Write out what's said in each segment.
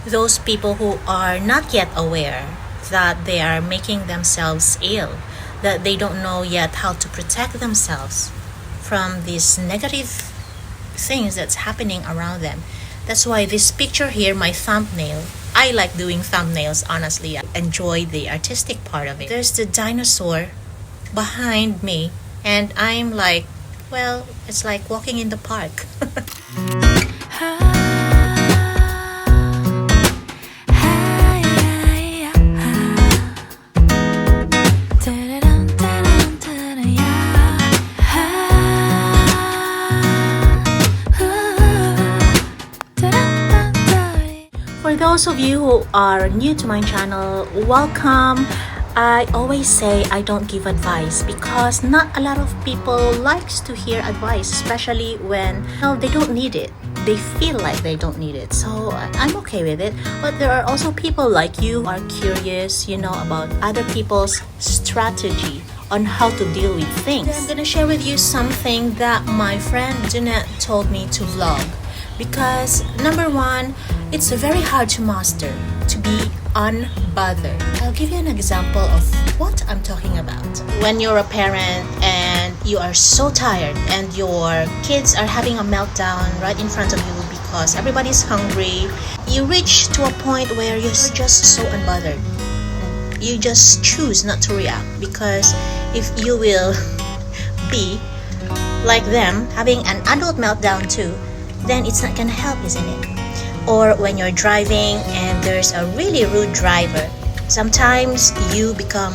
those people who are not yet aware that they are making themselves ill, that they don't know yet how to protect themselves from these negative things that's happening around them. That's why this picture here, my thumbnail, I like doing thumbnails, honestly. I enjoy the artistic part of it. There's the dinosaur behind me, and I'm like, well, it's like walking in the park. For those of you who are new to my channel, welcome. I always say I don't give advice because not a lot of people likes to hear advice, especially when they don't need it. They feel like they don't need it. So I'm okay with it. But there are also people like you who are curious, about other people's strategy on how to deal with things. I'm gonna share with you something that my friend Jeanette told me to vlog. Because number one, it's very hard to master, to be unbothered. I'll give you an example of what I'm talking about. When you're a parent and you are so tired and your kids are having a meltdown right in front of you because everybody's hungry, you reach to a point where you're just so unbothered. You just choose not to react, because if you will be like them, having an adult meltdown too, then it's not gonna help, isn't it? Or when you're driving and there's a really rude driver, sometimes you become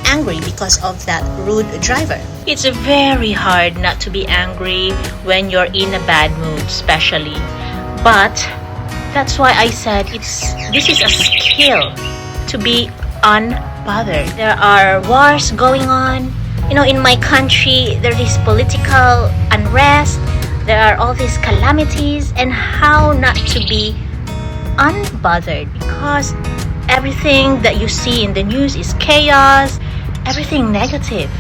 angry because of that rude driver. It's very hard not to be angry when you're in a bad mood, especially. But that's why I said this is a skill to be unbothered. There are wars going on. In my country, there is political unrest. There are all these calamities, and how not to be unbothered, because everything that you see in the news is chaos, everything negative.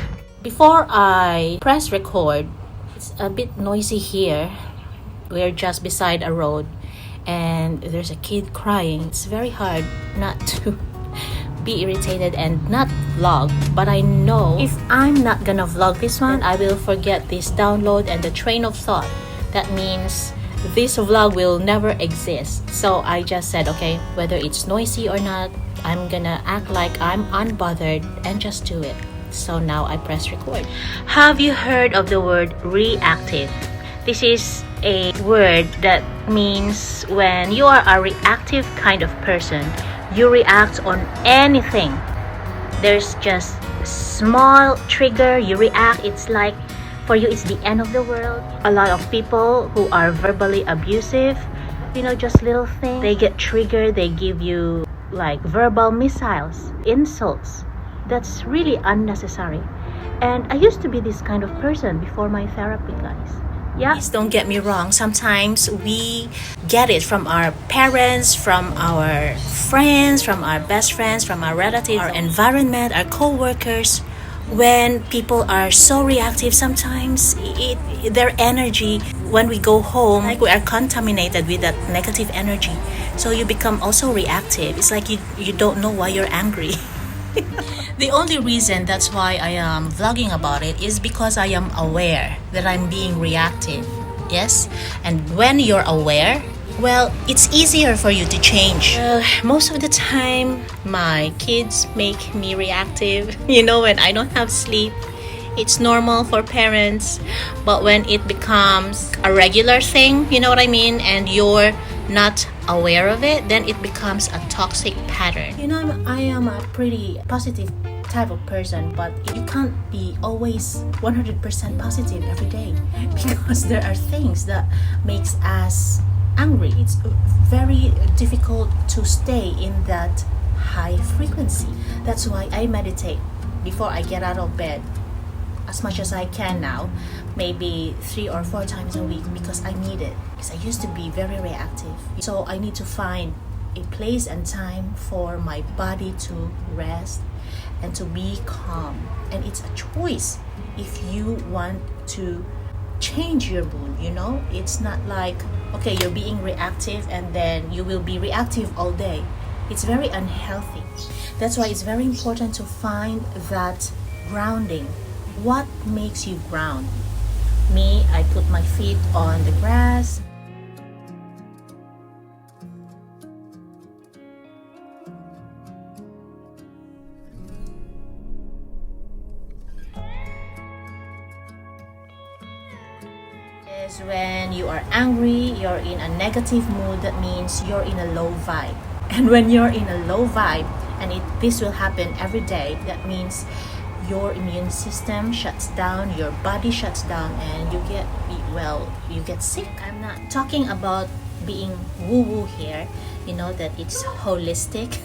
Before I press record, it's a bit noisy here. We're just beside a road and there's a kid crying. It's very hard not to be irritated and not vlog, but I know if I'm not gonna vlog this one, I will forget this download and the train of thought. That means this vlog will never exist. So I just said, okay, whether it's noisy or not, I'm gonna act like I'm unbothered and just do it. So now I press record. Have you heard of the word reactive? This is a word that means when you are a reactive kind of person, you react on anything. There's just small trigger, you react. It's like for you it's the end of the world. A lot of people who are verbally abusive, just little things, they get triggered. They give you like verbal missiles, insults. That's really unnecessary. And I used to be this kind of person before my therapy, guys. Yeah. Please don't get me wrong. Sometimes we get it from our parents, from our friends, from our best friends, from our relatives, our environment, our co-workers. When people are so reactive, sometimes their energy, when we go home, like we are contaminated with that negative energy. So you become also reactive. It's like you don't know why you're angry. The only reason that's why I am vlogging about it is because I am aware that I'm being reactive. Yes? And when you're aware, well, it's easier for you to change. Most of the time, my kids make me reactive. When I don't have sleep, it's normal for parents. But when it becomes a regular thing, you know what I mean? And you're not aware of it, then it becomes a toxic pattern. I am a pretty positive type of person, but you can't be always 100% positive every day because there are things that makes us angry. It's very difficult to stay in that high frequency. That's why I meditate before I get out of bed as much as I can now, maybe 3 or 4 times a week, because I need it. Because I used to be very reactive. So I need to find a place and time for my body to rest and to be calm. And it's a choice if you want to change your mood, you know? It's not like, okay, you're being reactive and then you will be reactive all day. It's very unhealthy. That's why it's very important to find that grounding. What makes you ground? Me, I put my feet on the grass. Is when you are angry, you're in a negative mood, that means you're in a low vibe. And when you're in a low vibe, and this will happen every day, that means your immune system shuts down, your body shuts down, and you get sick. I'm not talking about being woo-woo here, you know, that it's holistic.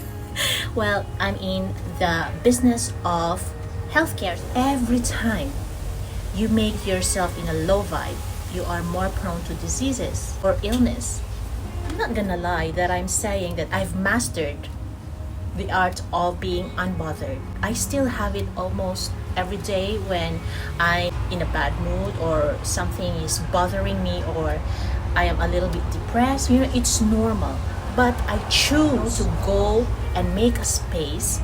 Well, I'm in the business of healthcare. Every time you make yourself in a low vibe, you are more prone to diseases or illness. I'm not gonna lie that I'm saying that I've mastered the art of being unbothered. I still have it almost every day when I'm in a bad mood or something is bothering me or I am a little bit depressed. You know, it's normal. But I choose to go and make a space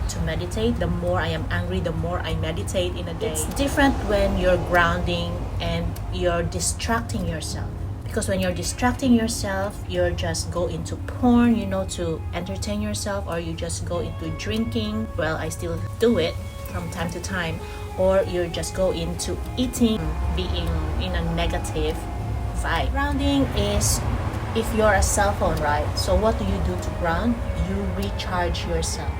to meditate. The more I am angry, the more I meditate in a day. It's different when you're grounding and you're distracting yourself. Because when you're distracting yourself, you're just go into porn, you know, to entertain yourself, or you just go into drinking. Well, I still do it from time to time. Or you just go into eating, being in a negative vibe. Grounding is if you're a cell phone, right? So what do you do to ground? You recharge yourself.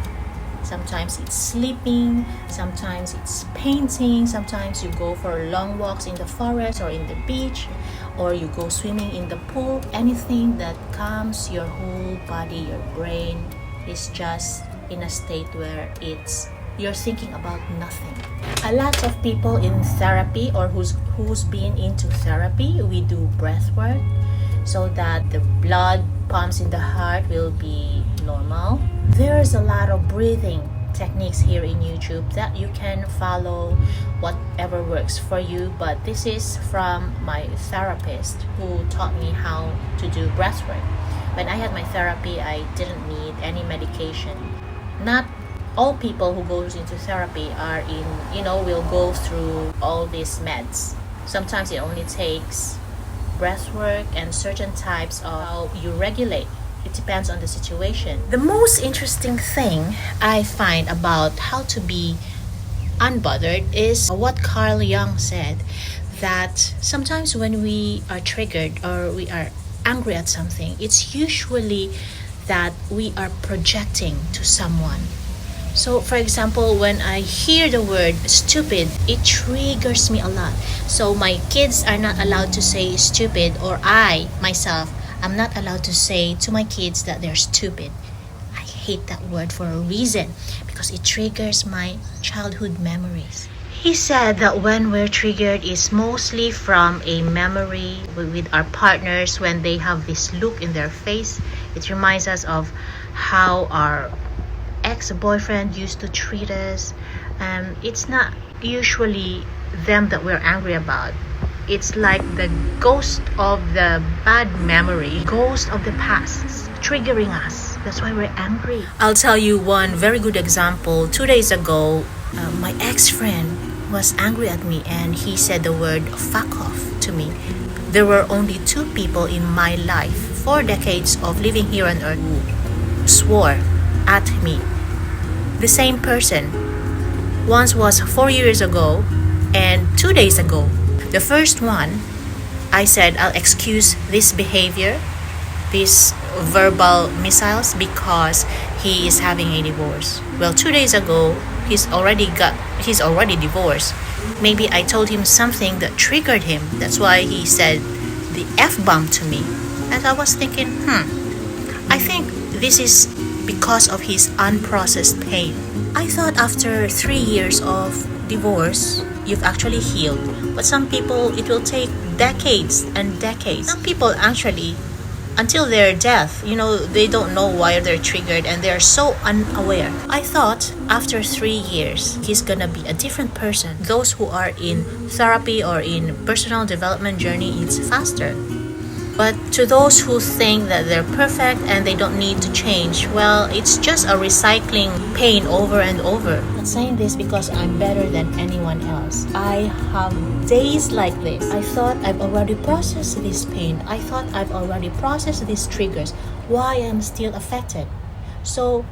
Sometimes it's sleeping, sometimes it's painting, sometimes you go for long walks in the forest or in the beach, or you go swimming in the pool. Anything that calms your whole body, your brain is just in a state where you're thinking about nothing. A lot of people in therapy or who's been into therapy, we do breath work so that the blood pumps in the heart will be normal. There's a lot of breathing techniques here in YouTube that you can follow, whatever works for you. But this is from my therapist who taught me how to do breath work. When I had my therapy, I didn't need any medication. Not all people who goes into therapy will go through all these meds. Sometimes it only takes breath work and certain types of how you regulate. It depends on the situation. The most interesting thing I find about how to be unbothered is what Carl Jung said, that sometimes when we are triggered or we are angry at something, it's usually that we are projecting to someone. So for example, when I hear the word stupid, it triggers me a lot. So my kids are not allowed to say stupid, or I myself I'm not allowed to say to my kids that they're stupid. I hate that word for a reason, because it triggers my childhood memories. He said that when we're triggered is mostly from a memory with our partners when they have this look in their face. It reminds us of how our ex-boyfriend used to treat us. It's not usually them that we're angry about. It's like the ghost of the bad memory, ghost of the past, triggering us. That's why we're angry. I'll tell you one very good example. 2 days ago, my ex-friend was angry at me and he said the word fuck off to me. There were only 2 people in my life, 4 decades of living here on earth, who swore at me. The same person. Once was 4 years ago and 2 days ago. The first one, I said I'll excuse this behavior, these verbal missiles, because he is having a divorce. Well, 2 days ago, he's already divorced. Maybe I told him something that triggered him. That's why he said the F-bomb to me. And I was thinking, I think this is because of his unprocessed pain. I thought after 3 years of divorce, you've actually healed. But some people, it will take decades and decades. Some people actually until their death. They don't know why they're triggered and they're so unaware. I thought after 3 years, he's gonna be a different person. Those who are in therapy or in personal development journey, it's faster. But to those who think that they're perfect and they don't need to change, well, it's just a recycling pain over and over. I'm not saying this because I'm better than anyone else. I have days like this. I thought I've already processed this pain. I thought I've already processed these triggers. Why I'm still affected? So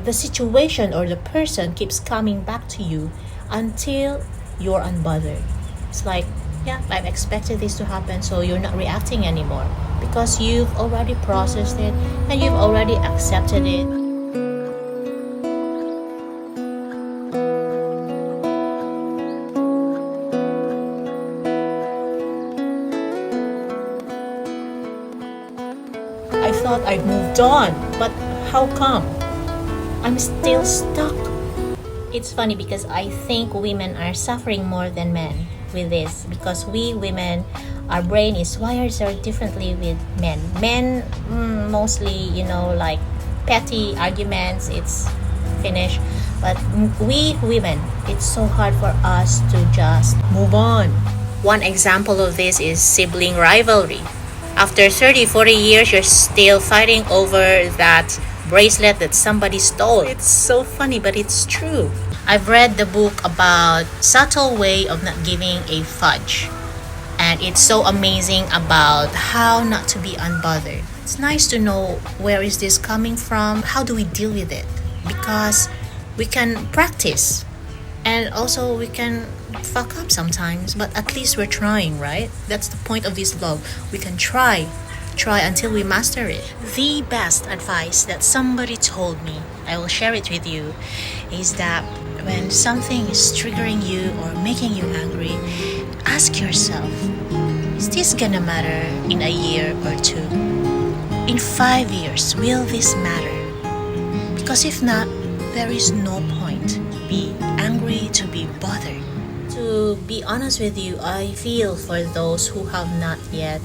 the situation or the person keeps coming back to you until you're unbothered. It's like, yeah, I've expected this to happen, so you're not reacting anymore because you've already processed it and you've already accepted it. I thought I'd moved on, but how come I'm still stuck? It's funny because I think women are suffering more than men with this, because we women, our brain is wired so differently with men. Men mostly, like petty arguments, it's finished. But we women, it's so hard for us to just move on. One example of this is sibling rivalry. After 30-40 years, you're still fighting over that bracelet that somebody stole. It's so funny, but it's true. I've read the book about subtle way of not giving a fudge, and it's so amazing about how not to be unbothered. It's nice to know where is this coming from, how do we deal with it, because we can practice and also we can fuck up sometimes, but at least we're trying, right? That's the point of this vlog. We can try until we master it. The best advice that somebody told me, I will share it with you, is that when something is triggering you or making you angry, ask yourself, is this gonna matter in a year or two? In 5 years, will this matter? Because if not, there is no point to be angry, to be bothered. To be honest with you, I feel for those who have not yet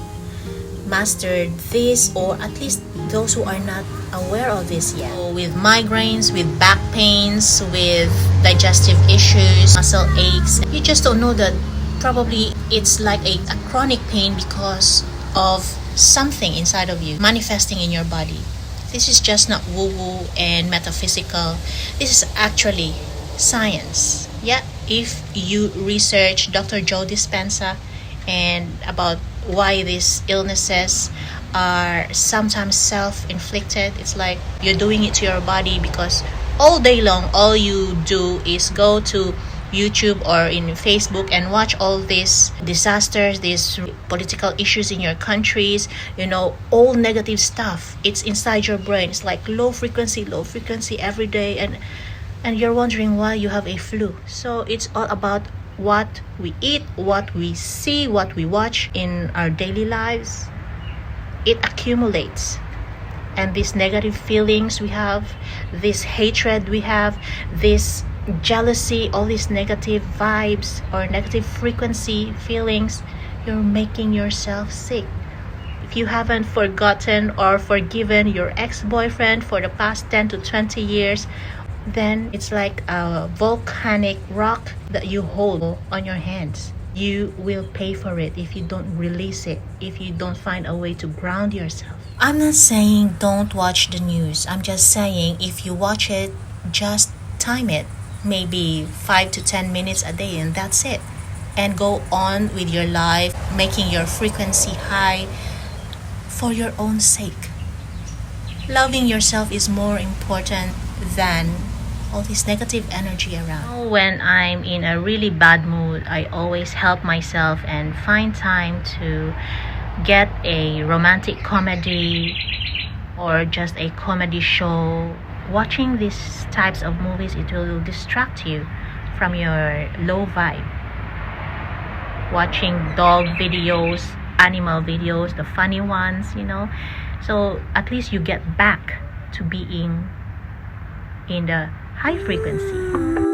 mastered this, or at least those who are not aware of this yet. So with migraines, with back pains, with digestive issues, muscle aches, you just don't know that probably it's like a chronic pain because of something inside of you manifesting in your body. This is just not woo-woo and metaphysical. This is actually science. Yeah, if you research Dr. Joe Dispenza and about why these illnesses are sometimes self-inflicted, it's like you're doing it to your body because all day long all you do is go to YouTube or in Facebook and watch all these disasters, these political issues in your countries, all negative stuff. It's inside your brain. It's like low frequency every day, and you're wondering why you have a flu. So it's all about what we eat, what we see, what we watch in our daily lives. It accumulates, and these negative feelings we have, this hatred we have, this jealousy, all these negative vibes or negative frequency feelings, you're making yourself sick. If you haven't forgotten or forgiven your ex-boyfriend for the past 10 to 20 years, then it's like a volcanic rock that you hold on your hands. You will pay for it if you don't release it, if you don't find a way to ground yourself. I'm not saying don't watch the news. I'm just saying if you watch it, just time it. Maybe 5 to 10 minutes a day, and that's it. And go on with your life, making your frequency high for your own sake. Loving yourself is more important than all this negative energy around. When I'm in a really bad mood, I always help myself and find time to get a romantic comedy or just a comedy show. Watching these types of movies, it will distract you from your low vibe. Watching dog videos, animal videos, the funny ones, so at least you get back to being in the high frequency.